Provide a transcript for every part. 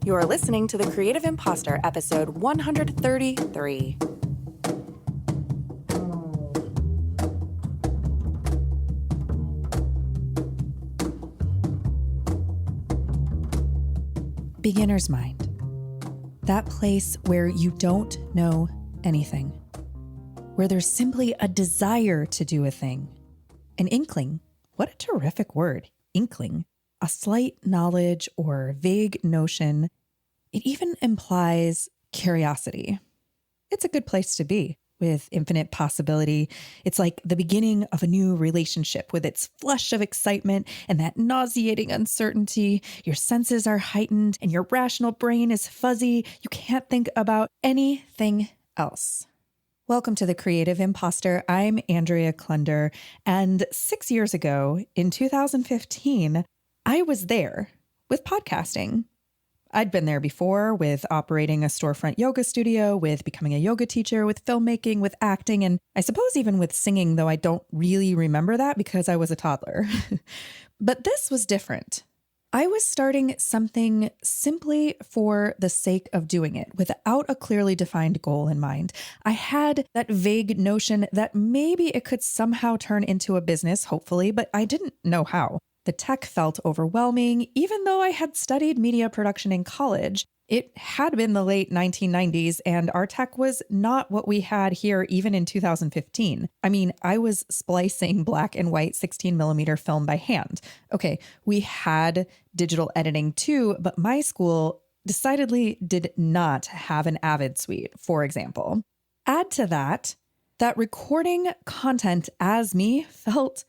You are listening to The Creative Imposter, episode 133. Beginner's mind. That place where you don't know anything. Where there's simply a desire to do a thing. An inkling. What a terrific word. Inkling. A slight knowledge or vague notion. It even implies curiosity. It's a good place to be with infinite possibility. It's like the beginning of a new relationship with its flush of excitement and that nauseating uncertainty. Your senses are heightened and your rational brain is fuzzy. You can't think about anything else. Welcome to The Creative Imposter. I'm Andrea Klunder, and 6 years ago, in 2015, I was there with podcasting. I'd been there before with operating a storefront yoga studio, with becoming a yoga teacher, with filmmaking, with acting, and I suppose even with singing, though I don't really remember that because I was a toddler. But this was different. I was starting something simply for the sake of doing it, without a clearly defined goal in mind. I had that vague notion that maybe it could somehow turn into a business, hopefully, but I didn't know how. The tech felt overwhelming, even though I had studied media production in college. It had been the late 1990s, and our tech was not what we had here even in 2015. I mean, I was splicing black and white 16mm film by hand. Okay, we had digital editing too, but my school decidedly did not have an Avid suite, for example. Add to that recording content as me felt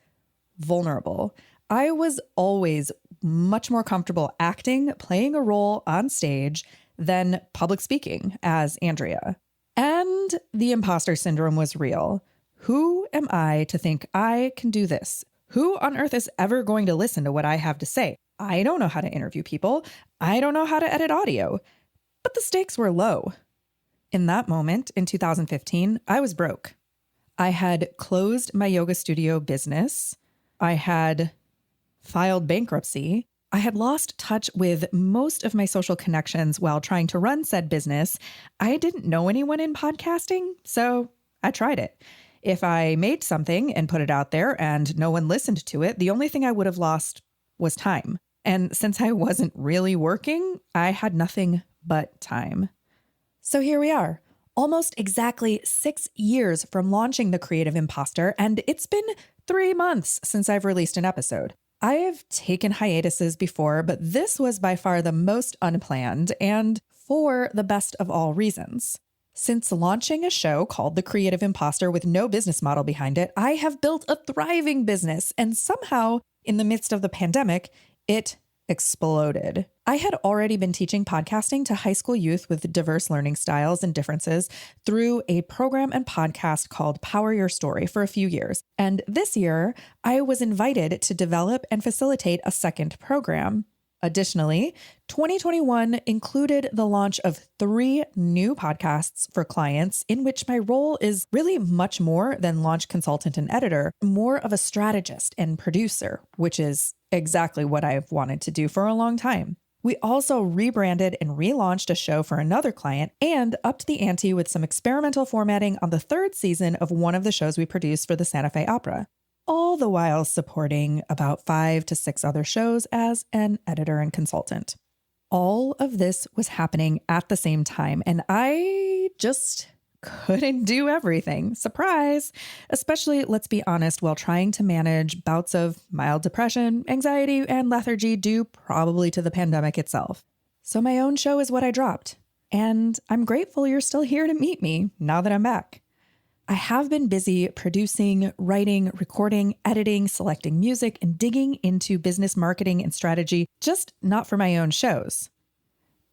vulnerable. I was always much more comfortable acting, playing a role on stage than public speaking as Andrea. And the imposter syndrome was real. Who am I to think I can do this? Who on earth is ever going to listen to what I have to say? I don't know how to interview people. I don't know how to edit audio. But the stakes were low. In that moment, in 2015, I was broke. I had closed my yoga studio business. I had filed bankruptcy. I had lost touch with most of my social connections while trying to run said business. I didn't know anyone in podcasting, so I tried it. If I made something and put it out there and no one listened to it, the only thing I would have lost was time. And since I wasn't really working, I had nothing but time. So here we are, almost exactly 6 years from launching The Creative Imposter, and it's been 3 months since I've released an episode. I have taken hiatuses before, but this was by far the most unplanned and for the best of all reasons. Since launching a show called The Creative Imposter with no business model behind it, I have built a thriving business, and somehow, in the midst of the pandemic, it exploded. I had already been teaching podcasting to high school youth with diverse learning styles and differences through a program and podcast called Power Your Story for a few years. And this year, I was invited to develop and facilitate a second program. Additionally, 2021 included the launch of 3 new podcasts for clients in which my role is really much more than launch consultant and editor, more of a strategist and producer, which is exactly what I've wanted to do for a long time. We also rebranded and relaunched a show for another client and upped the ante with some experimental formatting on the 3rd season of one of the shows we produced for the Santa Fe Opera, all the while supporting about 5 to 6 other shows as an editor and consultant. All of this was happening at the same time, and I just couldn't do everything. Surprise! Especially, let's be honest, while trying to manage bouts of mild depression, anxiety, and lethargy due probably to the pandemic itself. So my own show is what I dropped. And I'm grateful you're still here to meet me now that I'm back. I have been busy producing, writing, recording, editing, selecting music, and digging into business marketing and strategy, just not for my own shows.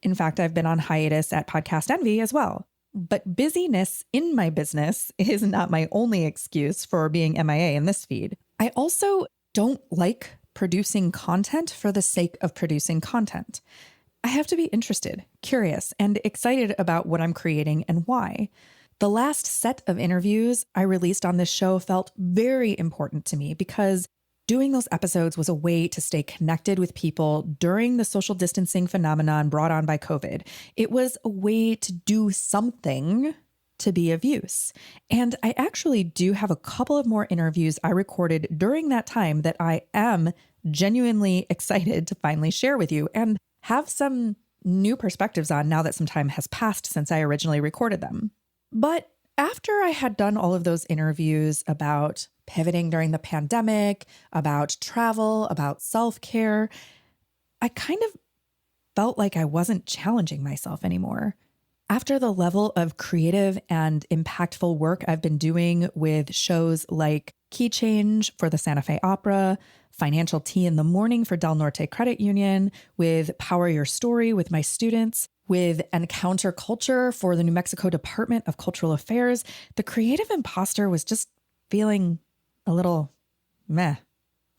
In fact, I've been on hiatus at Podcast Envy as well. But busyness in my business is not my only excuse for being MIA in this feed. I also don't like producing content for the sake of producing content. I have to be interested, curious, and excited about what I'm creating and why. The last set of interviews I released on this show felt very important to me because Doing those episodes was a way to stay connected with people during the social distancing phenomenon brought on by COVID. It was a way to do something to be of use. And I actually do have a couple of more interviews I recorded during that time that I am genuinely excited to finally share with you and have some new perspectives on now that some time has passed since I originally recorded them. But after I had done all of those interviews about pivoting during the pandemic, about travel, about self-care, I kind of felt like I wasn't challenging myself anymore. After the level of creative and impactful work I've been doing with shows like Key Change for the Santa Fe Opera, Financial Tea in the Morning for Del Norte Credit Union, with Power Your Story with my students, with Encounter Culture for the New Mexico Department of Cultural Affairs, the creative imposter was just feeling a little meh.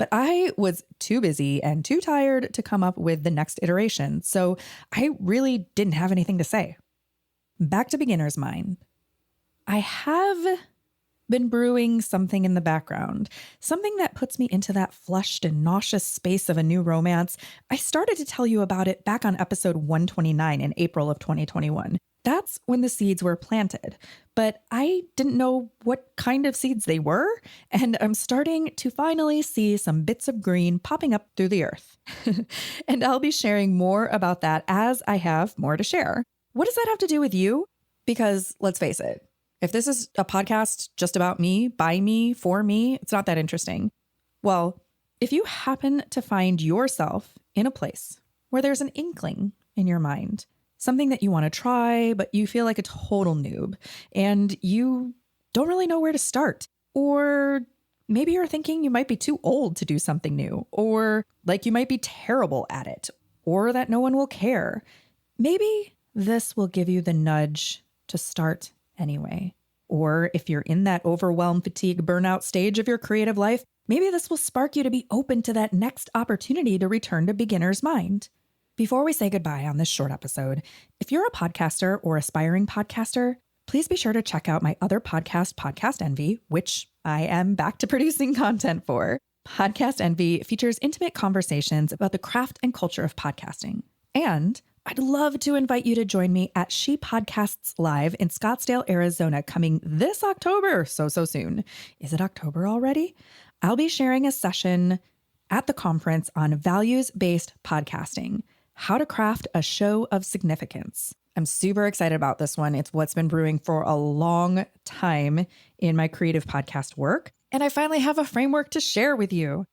But I was too busy and too tired to come up with the next iteration, so I really didn't have anything to say. Back to beginner's mind. I have been brewing something in the background, something that puts me into that flushed and nauseous space of a new romance. I started to tell you about it back on episode 129 in April of 2021. That's when the seeds were planted, but I didn't know what kind of seeds they were, and I'm starting to finally see some bits of green popping up through the earth. And I'll be sharing more about that as I have more to share. What does that have to do with you? Because let's face it, if this is a podcast just about me, by me, for me, it's not that interesting. Well, if you happen to find yourself in a place where there's an inkling in your mind, something that you want to try, but you feel like a total noob and you don't really know where to start, or maybe you're thinking you might be too old to do something new, or like you might be terrible at it, or that no one will care, maybe this will give you the nudge to start anyway. Or if you're in that overwhelm, fatigue, burnout stage of your creative life, maybe this will spark you to be open to that next opportunity to return to beginner's mind. Before we say goodbye on this short episode, if you're a podcaster or aspiring podcaster, please be sure to check out my other podcast, Podcast Envy, which I am back to producing content for. Podcast Envy features intimate conversations about the craft and culture of podcasting. And I'd love to invite you to join me at She Podcasts Live in Scottsdale, Arizona, coming this October, so soon. Is it October already? I'll be sharing a session at the conference on values-based podcasting, how to craft a show of significance. I'm super excited about this one. It's what's been brewing for a long time in my creative podcast work, and I finally have a framework to share with you.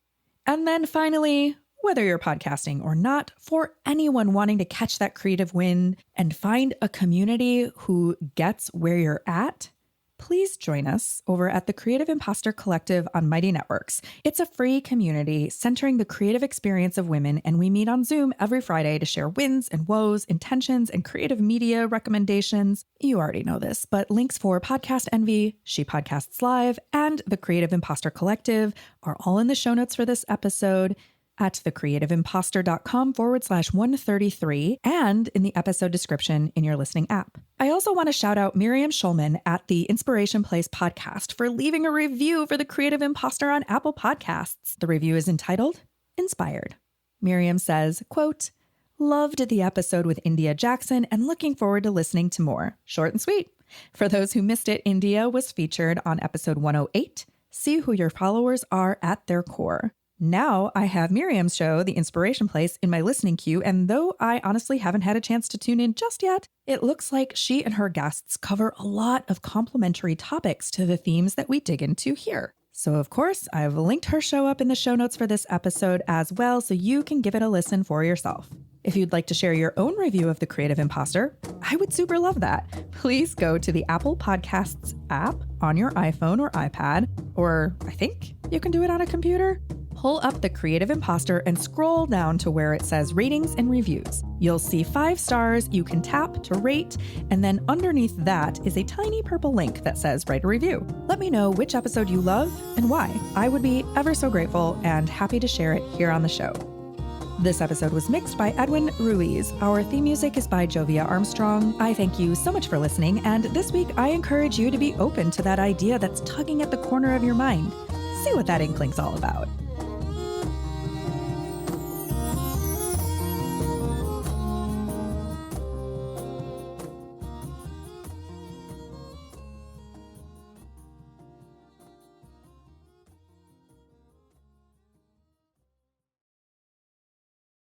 And then finally, whether you're podcasting or not, for anyone wanting to catch that creative wind and find a community who gets where you're at, please join us over at the Creative Imposter Collective on Mighty Networks. It's a free community centering the creative experience of women, and we meet on Zoom every Friday to share wins and woes, intentions, and creative media recommendations. You already know this, but links for Podcast Envy, She Podcasts Live, and the Creative Imposter Collective are all in the show notes for this episode at thecreativeimposter.com/133 and in the episode description in your listening app. I also want to shout out Miriam Schulman at the Inspiration Place podcast for leaving a review for The Creative Imposter on Apple Podcasts. The review is entitled Inspired. Miriam says, quote, "Loved the episode with India Jackson and looking forward to listening to more. Short and sweet. For those who missed it, India was featured on episode 108. See who your followers are at their core. Now I have Miriam's show, The Inspiration Place, in my listening queue, and though I honestly haven't had a chance to tune in just yet, it looks like she and her guests cover a lot of complementary topics to the themes that we dig into here. So of course, I've linked her show up in the show notes for this episode as well, so you can give it a listen for yourself. If you'd like to share your own review of The Creative Imposter, I would super love that. Please go to the Apple Podcasts app on your iPhone or iPad, or I think you can do it on a computer. Pull up The Creative Imposter and scroll down to where it says ratings and reviews. You'll see 5 stars you can tap to rate, and then underneath that is a tiny purple link that says write a review. Let me know which episode you love and why. I would be ever so grateful and happy to share it here on the show. This episode was mixed by Edwin Ruiz. Our theme music is by Jovia Armstrong. I thank you so much for listening, and this week I encourage you to be open to that idea that's tugging at the corner of your mind. See what that inkling's all about.